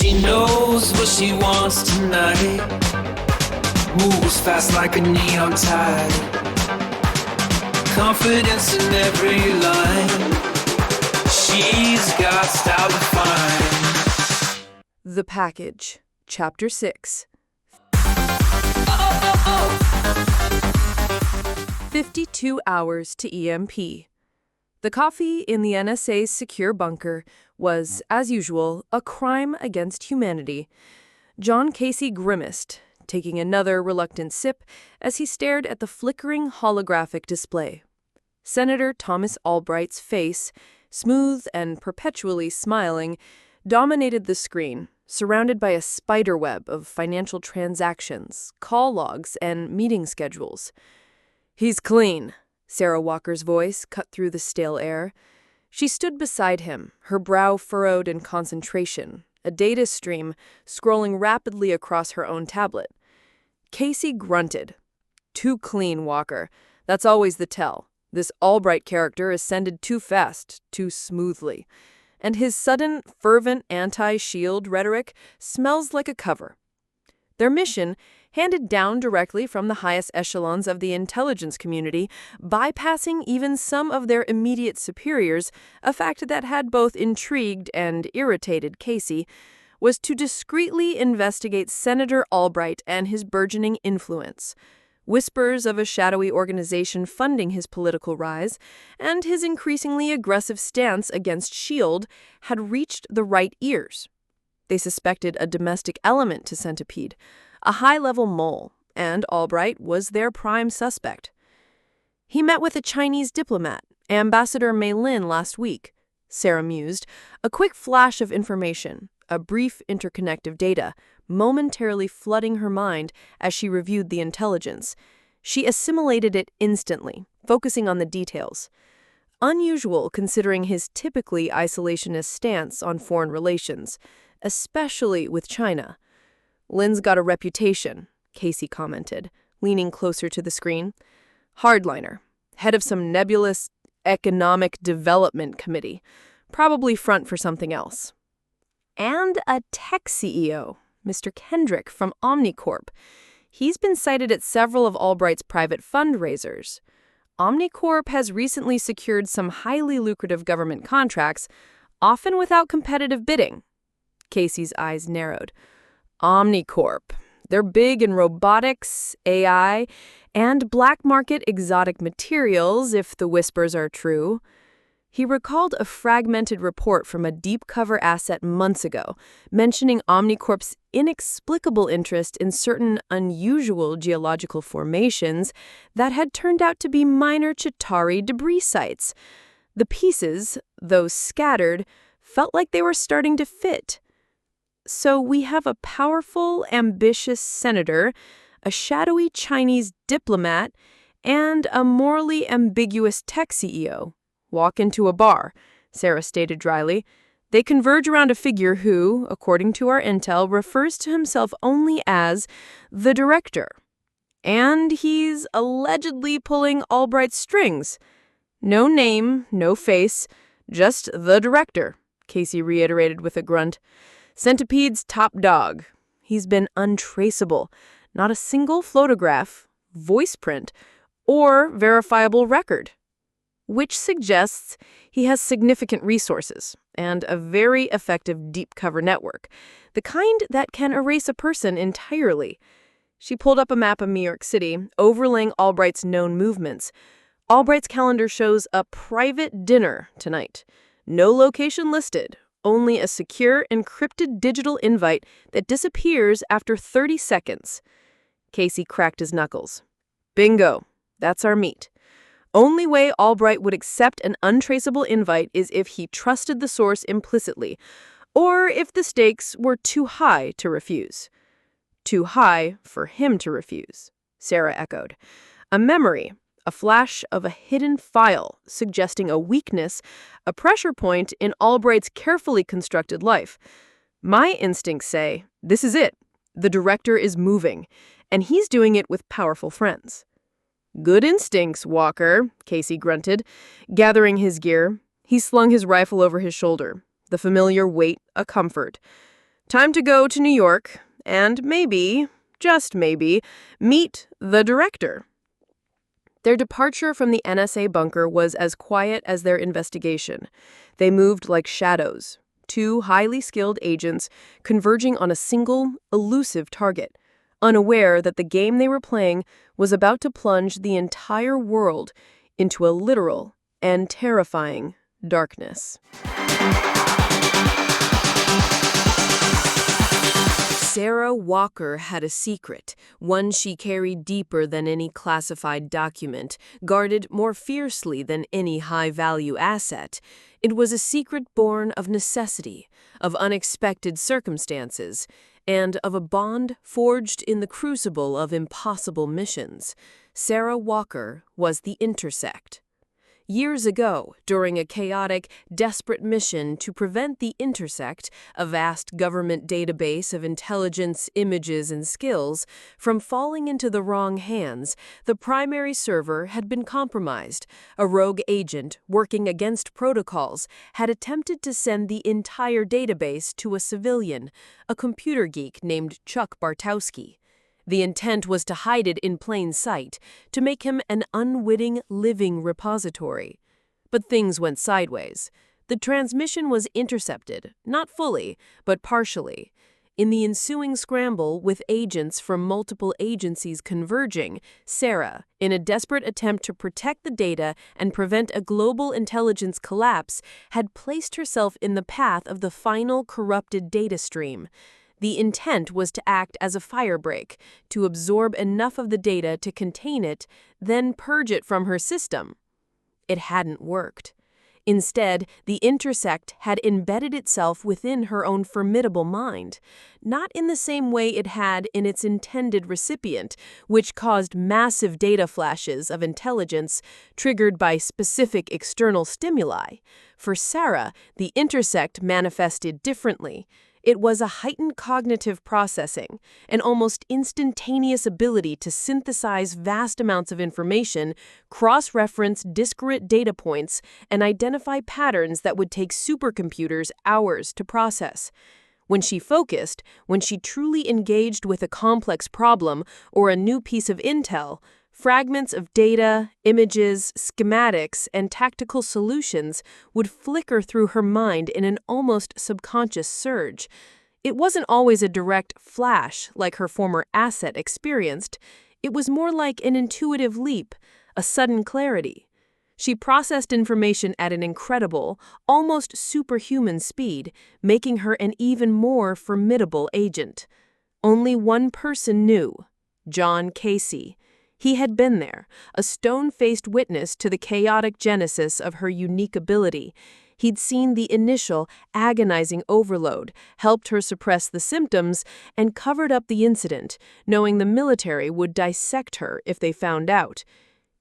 She knows what she wants tonight. Moves fast like a neon tide. Confidence in every line. She's got style to find. The Package, Chapter 6. 52 hours to EMP. The coffee in the NSA's secure bunker was, as usual, a crime against humanity. John Casey grimaced, taking another reluctant sip as he stared at the flickering holographic display. Senator Thomas Albright's face, smooth and perpetually smiling, dominated the screen, surrounded by a spiderweb of financial transactions, call logs, and meeting schedules. "He's clean," Sarah Walker's voice cut through the stale air. She stood beside him, her brow furrowed in concentration, a data stream scrolling rapidly across her own tablet. Casey grunted. "Too clean, Walker. That's always the tell. This Albright character ascended too fast, too smoothly. And his sudden, fervent anti-SHIELD rhetoric smells like a cover." Their mission, handed down directly from the highest echelons of the intelligence community, bypassing even some of their immediate superiors, a fact that had both intrigued and irritated Casey, was to discreetly investigate Senator Albright and his burgeoning influence. Whispers of a shadowy organization funding his political rise, and his increasingly aggressive stance against SHIELD had reached the right ears. They suspected a domestic element to Centipede, a high-level mole, and Albright was their prime suspect. "He met with a Chinese diplomat, Ambassador Mei Lin, last week," Sarah mused, a quick flash of information, a brief interconnect of data, momentarily flooding her mind as she reviewed the intelligence. She assimilated it instantly, focusing on the details. Unusual considering his typically isolationist stance on foreign relations, especially with China. "Lin's got a reputation," Casey commented, leaning closer to the screen. "Hardliner, head of some nebulous economic development committee, probably front for something else. And a tech CEO, Mr. Kendrick from Omnicorp. He's been cited at several of Albright's private fundraisers. Omnicorp has recently secured some highly lucrative government contracts, often without competitive bidding." Casey's eyes narrowed. "Omnicorp. They're big in robotics, AI, and black market exotic materials, if the whispers are true." He recalled a fragmented report from a deep cover asset months ago, mentioning Omnicorp's inexplicable interest in certain unusual geological formations that had turned out to be minor Chitauri debris sites. The pieces, though scattered, felt like they were starting to fit. "So we have a powerful, ambitious senator, a shadowy Chinese diplomat, and a morally ambiguous tech CEO. Walk into a bar," Sarah stated dryly. "They converge around a figure who, according to our intel, refers to himself only as the director. And he's allegedly pulling Albright's strings. No name, no face, just the director," Casey reiterated with a grunt. "Centipede's top dog. He's been untraceable. Not a single photograph, voice print, or verifiable record. Which suggests he has significant resources and a very effective deep cover network, the kind that can erase a person entirely." She pulled up a map of New York City, overlaying Albright's known movements. Albright's calendar shows a private dinner tonight. No location listed. Only a secure, encrypted digital invite that disappears after 30 seconds. Casey cracked his knuckles. "Bingo. That's our meet. Only way Albright would accept an untraceable invite is if he trusted the source implicitly, or if the stakes were too high to refuse." "Too high for him to refuse," Sarah echoed. A memory, a flash of a hidden file suggesting a weakness, a pressure point in Albright's carefully constructed life. "My instincts say, this is it. The director is moving, and he's doing it with powerful friends." "Good instincts, Walker," Casey grunted. Gathering his gear, he slung his rifle over his shoulder, the familiar weight a comfort. Time to go to New York and maybe, just maybe, meet the director. Their departure from the NSA bunker was as quiet as their investigation. They moved like shadows, two highly skilled agents converging on a single, elusive target, unaware that the game they were playing was about to plunge the entire world into a literal and terrifying darkness. Sarah Walker had a secret, one she carried deeper than any classified document, guarded more fiercely than any high-value asset. It was a secret born of necessity, of unexpected circumstances, and of a bond forged in the crucible of impossible missions. Sarah Walker was the Intersect. Years ago, during a chaotic, desperate mission to prevent the Intersect, a vast government database of intelligence, images, and skills, from falling into the wrong hands, the primary server had been compromised. A rogue agent, working against protocols, had attempted to send the entire database to a civilian, a computer geek named Chuck Bartowski. The intent was to hide it in plain sight, to make him an unwitting, living repository. But things went sideways. The transmission was intercepted, not fully, but partially. In the ensuing scramble, with agents from multiple agencies converging, Sarah, in a desperate attempt to protect the data and prevent a global intelligence collapse, had placed herself in the path of the final corrupted data stream. The intent was to act as a firebreak, to absorb enough of the data to contain it, then purge it from her system. It hadn't worked. Instead, the Intersect had embedded itself within her own formidable mind, not in the same way it had in its intended recipient, which caused massive data flashes of intelligence triggered by specific external stimuli. For Sarah, the Intersect manifested differently. It was a heightened cognitive processing, an almost instantaneous ability to synthesize vast amounts of information, cross-reference disparate data points, and identify patterns that would take supercomputers hours to process. When she focused, when she truly engaged with a complex problem or a new piece of intel, fragments of data, images, schematics, and tactical solutions would flicker through her mind in an almost subconscious surge. It wasn't always a direct flash like her former asset experienced. It was more like an intuitive leap, a sudden clarity. She processed information at an incredible, almost superhuman speed, making her an even more formidable agent. Only one person knew: John Casey. He had been there, a stone-faced witness to the chaotic genesis of her unique ability. He'd seen the initial, agonizing overload, helped her suppress the symptoms, and covered up the incident, knowing the military would dissect her if they found out.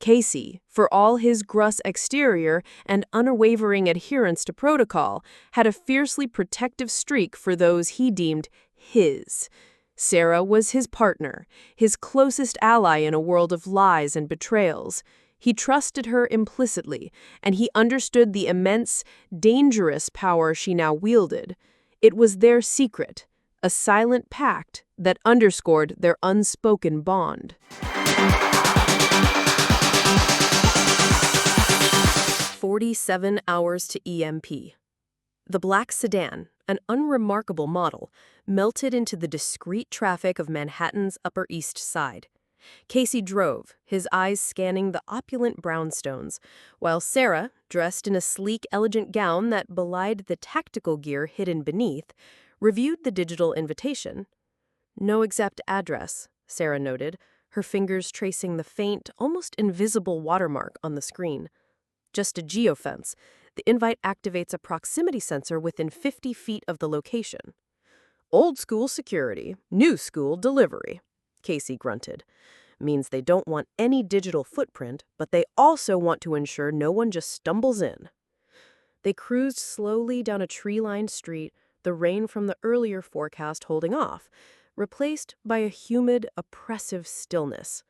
Casey, for all his gruff exterior and unwavering adherence to protocol, had a fiercely protective streak for those he deemed his. Sarah was his partner, his closest ally in a world of lies and betrayals. He trusted her implicitly, and he understood the immense, dangerous power she now wielded. It was their secret, a silent pact that underscored their unspoken bond. 47 hours to EMP. The black sedan, an unremarkable model, melted into the discreet traffic of Manhattan's Upper East Side. Casey drove, his eyes scanning the opulent brownstones, while Sarah, dressed in a sleek, elegant gown that belied the tactical gear hidden beneath, reviewed the digital invitation. No exact address, Sarah noted, her fingers tracing the faint, almost invisible watermark on the screen. Just a geofence. The invite activates a proximity sensor within 50 feet of the location. Old school security, new school delivery, Casey grunted. Means they don't want any digital footprint, but they also want to ensure no one just stumbles in. They cruised slowly down a tree-lined street, the rain from the earlier forecast holding off, replaced by a humid, oppressive stillness.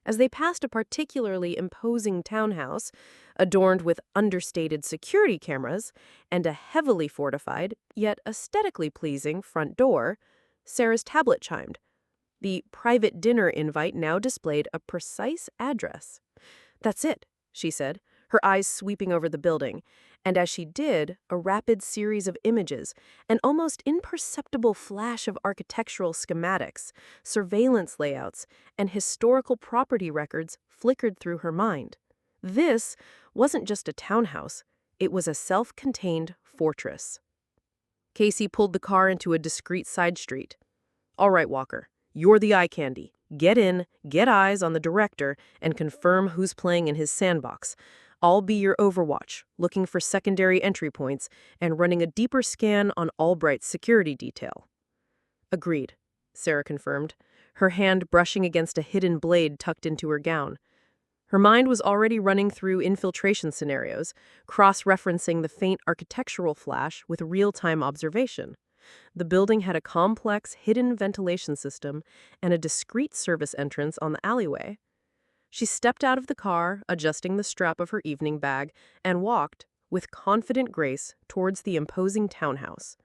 As they passed a particularly imposing townhouse, adorned with understated security cameras and a heavily fortified, yet aesthetically pleasing front door, Sarah's tablet chimed. The private dinner invite now displayed a precise address. "That's it," she said, her eyes sweeping over the building, and as she did, a rapid series of images, an almost imperceptible flash of architectural schematics, surveillance layouts, and historical property records flickered through her mind. This wasn't just a townhouse, it was a self-contained fortress. Casey pulled the car into a discreet side street. "All right, Walker, you're the eye candy. Get in, get eyes on the director, and confirm who's playing in his sandbox. I'll be your overwatch, looking for secondary entry points and running a deeper scan on Albright's security detail." "Agreed," Sarah confirmed, her hand brushing against a hidden blade tucked into her gown. Her mind was already running through infiltration scenarios, cross-referencing the faint architectural flash with real-time observation. The building had a complex, hidden ventilation system and a discreet service entrance on the alleyway. She stepped out of the car, adjusting the strap of her evening bag, and walked, with confident grace, towards the imposing townhouse.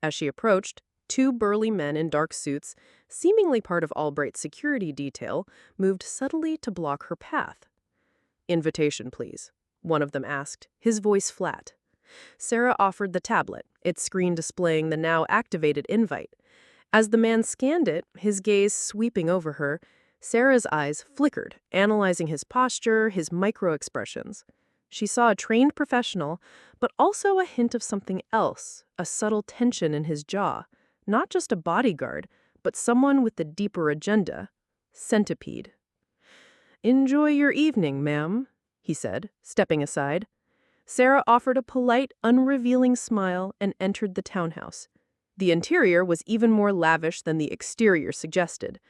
As she approached, two burly men in dark suits, seemingly part of Albright's security detail, moved subtly to block her path. "Invitation, please," one of them asked, his voice flat. Sarah offered the tablet, its screen displaying the now activated invite. As the man scanned it, his gaze sweeping over her, Sarah's eyes flickered, analyzing his posture, his micro-expressions. She saw a trained professional, but also a hint of something else, a subtle tension in his jaw. Not just a bodyguard, but someone with the deeper agenda. Centipede. "Enjoy your evening, ma'am," he said, stepping aside. Sarah offered a polite, unrevealing smile and entered the townhouse. The interior was even more lavish than the exterior suggested.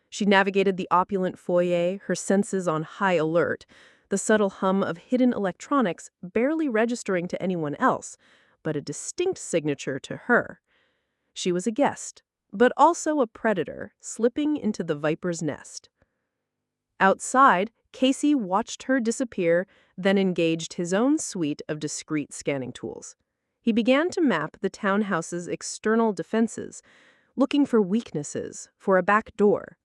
She navigated the opulent foyer, her senses on high alert, the subtle hum of hidden electronics barely registering to anyone else, but a distinct signature to her. She was a guest, but also a predator, slipping into the viper's nest. Outside, Casey watched her disappear, then engaged his own suite of discreet scanning tools. He began to map the townhouse's external defenses, looking for weaknesses, for a back door.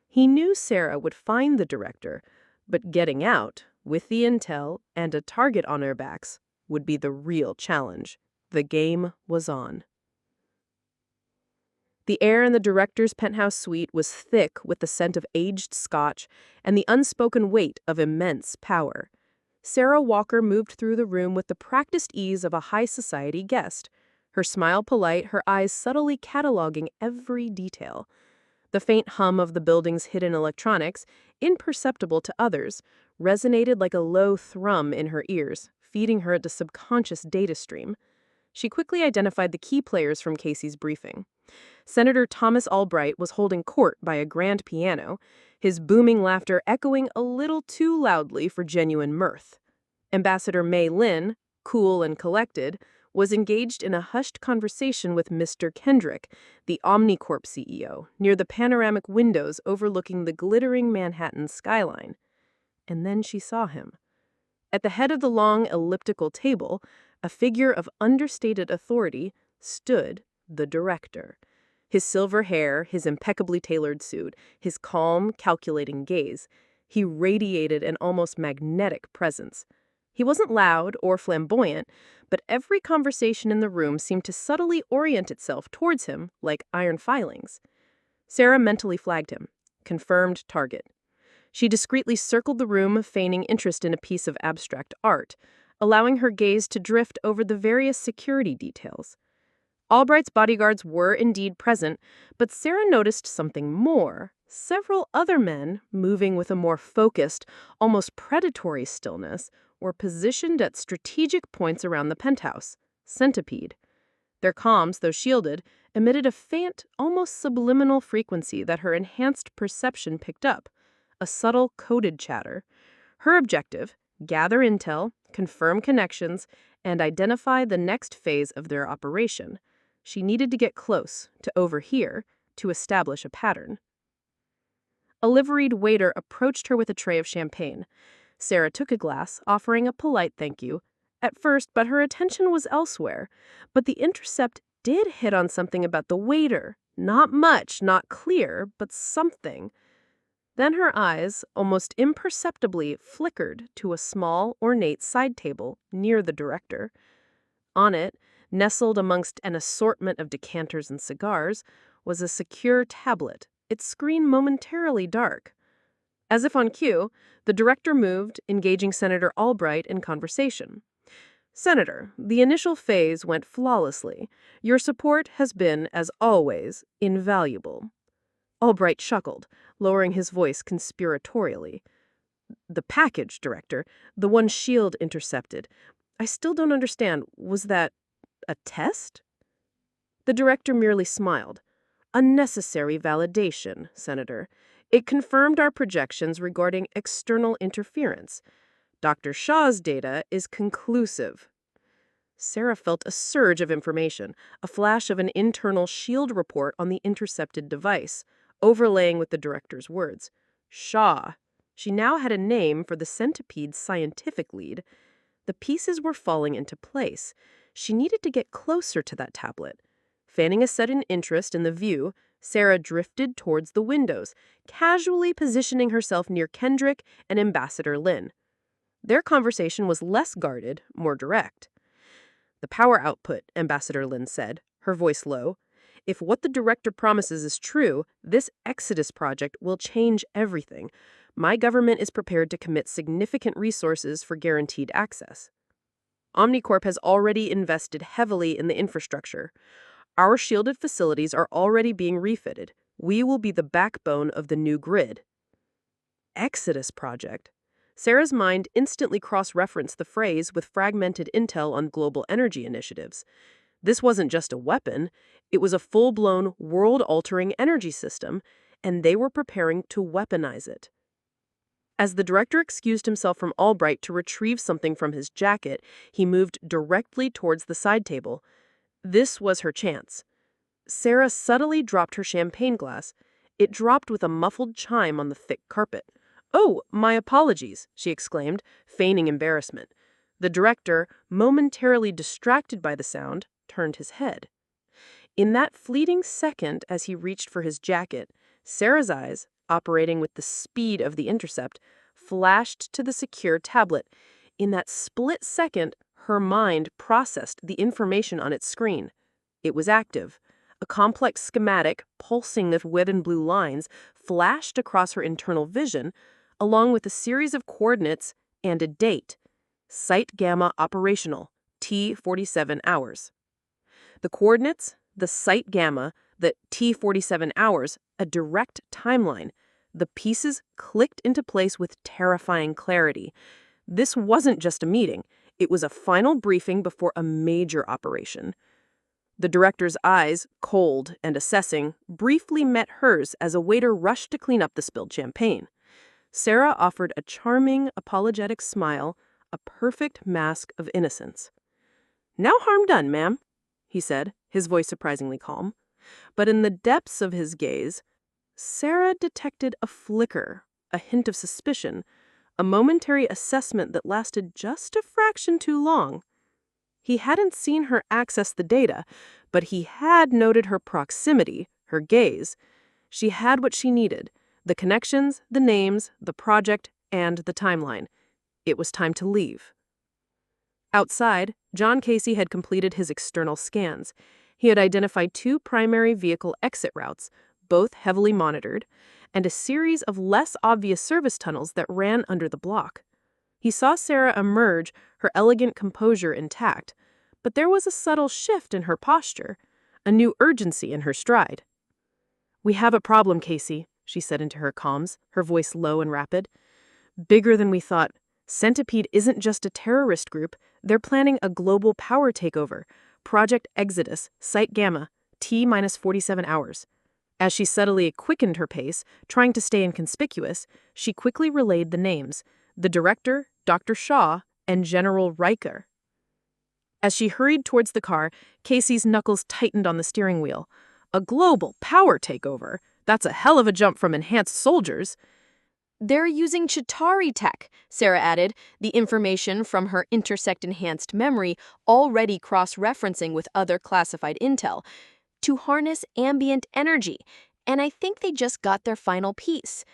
He knew Sarah would find the director, but getting out, with the intel and a target on her backs, would be the real challenge. The game was on. The air in the director's penthouse suite was thick with the scent of aged scotch and the unspoken weight of immense power. Sarah Walker moved through the room with the practiced ease of a high society guest, her smile polite, her eyes subtly cataloging every detail. The faint hum of the building's hidden electronics, imperceptible to others, resonated like a low thrum in her ears, feeding her the subconscious data stream. She quickly identified the key players from Casey's briefing. Senator Thomas Albright was holding court by a grand piano, his booming laughter echoing a little too loudly for genuine mirth. Ambassador May Lynn, cool and collected, was engaged in a hushed conversation with Mr. Kendrick, the Omnicorp CEO, near the panoramic windows overlooking the glittering Manhattan skyline. And then she saw him. At the head of the long elliptical table, a figure of understated authority, stood the director. His silver hair, his impeccably tailored suit, his calm, calculating gaze, he radiated an almost magnetic presence. He wasn't loud or flamboyant, but every conversation in the room seemed to subtly orient itself towards him like iron filings. Sarah mentally flagged him. Confirmed target. She discreetly circled the room, feigning interest in a piece of abstract art, allowing her gaze to drift over the various security details. Albright's bodyguards were indeed present, but Sarah noticed something more. Several other men, moving with a more focused, almost predatory stillness, were positioned at strategic points around the penthouse. Centipede. Their comms, though shielded, emitted a faint, almost subliminal frequency that her enhanced perception picked up, a subtle coded chatter. Her objective: gather intel, confirm connections, and identify the next phase of their operation. She needed to get close, to overhear, to establish a pattern. A liveried waiter approached her with a tray of champagne. Sarah took a glass, offering a polite thank you at first, but her attention was elsewhere. But the intercept did hit on something about the waiter. Not much, not clear, but something. Then her eyes, almost imperceptibly, flickered to a small, ornate side table near the director. On it, nestled amongst an assortment of decanters and cigars, was a secure tablet, its screen momentarily dark. As if on cue, the director moved, engaging Senator Albright in conversation. Senator, the initial phase went flawlessly. Your support has been, as always, invaluable. Albright chuckled, lowering his voice conspiratorially. The package, Director, the one S.H.I.E.L.D. intercepted. I still don't understand. Was that a test? The director merely smiled. A necessary validation, Senator. It confirmed our projections regarding external interference. Dr. Shaw's data is conclusive. Sarah felt a surge of information, a flash of an internal S.H.I.E.L.D. report on the intercepted device, overlaying with the director's words. Shaw. She now had a name for the centipede's scientific lead. The pieces were falling into place. She needed to get closer to that tablet. Fanning a sudden interest in the view, Sarah drifted towards the windows, casually positioning herself near Kendrick and Ambassador Lin. Their conversation was less guarded, more direct. The power output, Ambassador Lin said, her voice low. If what the director promises is true, this Exodus project will change everything. My government is prepared to commit significant resources for guaranteed access. Omnicorp has already invested heavily in the infrastructure. Our shielded facilities are already being refitted. We will be the backbone of the new grid. Exodus project. Sarah's mind instantly cross-referenced the phrase with fragmented intel on global energy initiatives. This wasn't just a weapon, it was a full-blown, world-altering energy system, and they were preparing to weaponize it. As the director excused himself from Albright to retrieve something from his jacket, he moved directly towards the side table. This was her chance. Sarah subtly dropped her champagne glass. It dropped with a muffled chime on the thick carpet. "Oh, my apologies," she exclaimed, feigning embarrassment. The director, momentarily distracted by the sound, turned his head. In that fleeting second as he reached for his jacket, Sarah's eyes, operating with the speed of the intercept, flashed to the secure tablet. In that split second, her mind processed the information on its screen. It was active. A complex schematic, pulsing with red and blue lines, flashed across her internal vision, along with a series of coordinates and a date. Site Gamma operational, T47 hours. The coordinates, the Site Gamma, the T47 hours, a direct timeline. The pieces clicked into place with terrifying clarity. This wasn't just a meeting. It was a final briefing before a major operation. The director's eyes, cold and assessing, briefly met hers as a waiter rushed to clean up the spilled champagne. Sarah offered a charming, apologetic smile, a perfect mask of innocence. "No harm done, ma'am," he said, his voice surprisingly calm. But in the depths of his gaze, Sarah detected a flicker, a hint of suspicion, a momentary assessment that lasted just a fraction too long. He hadn't seen her access the data, but he had noted her proximity, her gaze. She had what she needed. The connections, the names, the project, and the timeline. It was time to leave. Outside, John Casey had completed his external scans. He had identified 2 primary vehicle exit routes, both heavily monitored, and a series of less obvious service tunnels that ran under the block. He saw Sarah emerge, her elegant composure intact, but there was a subtle shift in her posture, a new urgency in her stride. "We have a problem, Casey," she said into her comms, her voice low and rapid. "Bigger than we thought. Centipede isn't just a terrorist group. They're planning a global power takeover. Project Exodus, Site Gamma, T-47 hours. As she subtly quickened her pace, trying to stay inconspicuous, she quickly relayed the names, the director, Dr. Shaw, and General Riker. As she hurried towards the car, Casey's knuckles tightened on the steering wheel. A global power takeover? That's a hell of a jump from enhanced soldiers. They're using Chitauri tech, Sarah added, the information from her intersect-enhanced memory already cross-referencing with other classified intel, to harness ambient energy, and I think they just got their final piece.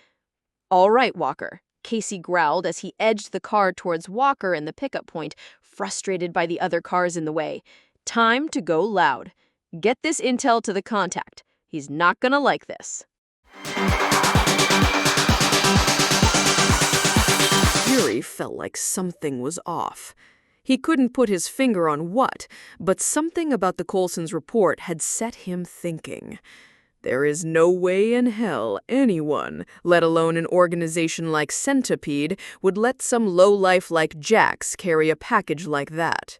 All right, Walker, Casey growled as he edged the car towards Walker and the pickup point, frustrated by the other cars in the way. Time to go loud. Get this intel to the contact. He's not gonna like this. Fury felt like something was off. He couldn't put his finger on what, but something about the Coulsons' report had set him thinking. There is no way in hell anyone, let alone an organization like Centipede, would let some lowlife like Jax carry a package like that.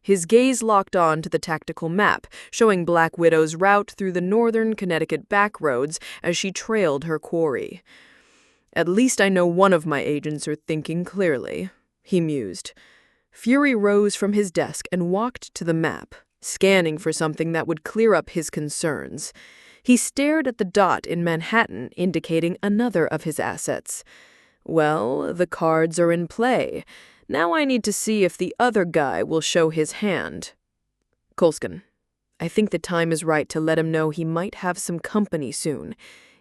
His gaze locked on to the tactical map, showing Black Widow's route through the northern Connecticut backroads as she trailed her quarry. At least I know one of my agents are thinking clearly, he mused. Fury rose from his desk and walked to the map, scanning for something that would clear up his concerns. He stared at the dot in Manhattan, indicating another of his assets. Well, the cards are in play. Now I need to see if the other guy will show his hand. Coulson, I think the time is right to let him know he might have some company soon.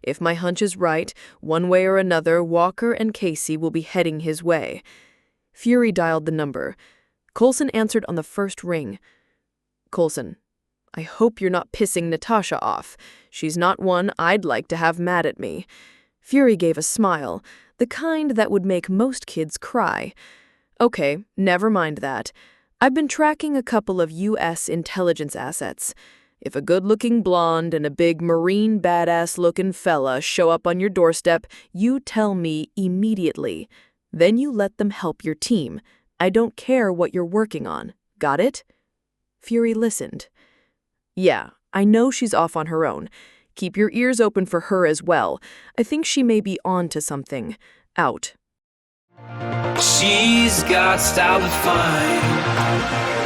If my hunch is right, one way or another, Walker and Casey will be heading his way. Fury dialed the number. Coulson answered on the first ring. Coulson, I hope you're not pissing Natasha off. She's not one I'd like to have mad at me. Fury gave a smile, the kind that would make most kids cry. Okay, never mind that. I've been tracking a couple of U.S. intelligence assets. If a good-looking blonde and a big marine badass-looking fella show up on your doorstep, you tell me immediately. Then you let them help your team. I don't care what you're working on. Got it? Fury listened. Yeah, I know she's off on her own. Keep your ears open for her as well. I think she may be on to something. Out. She's got style to find.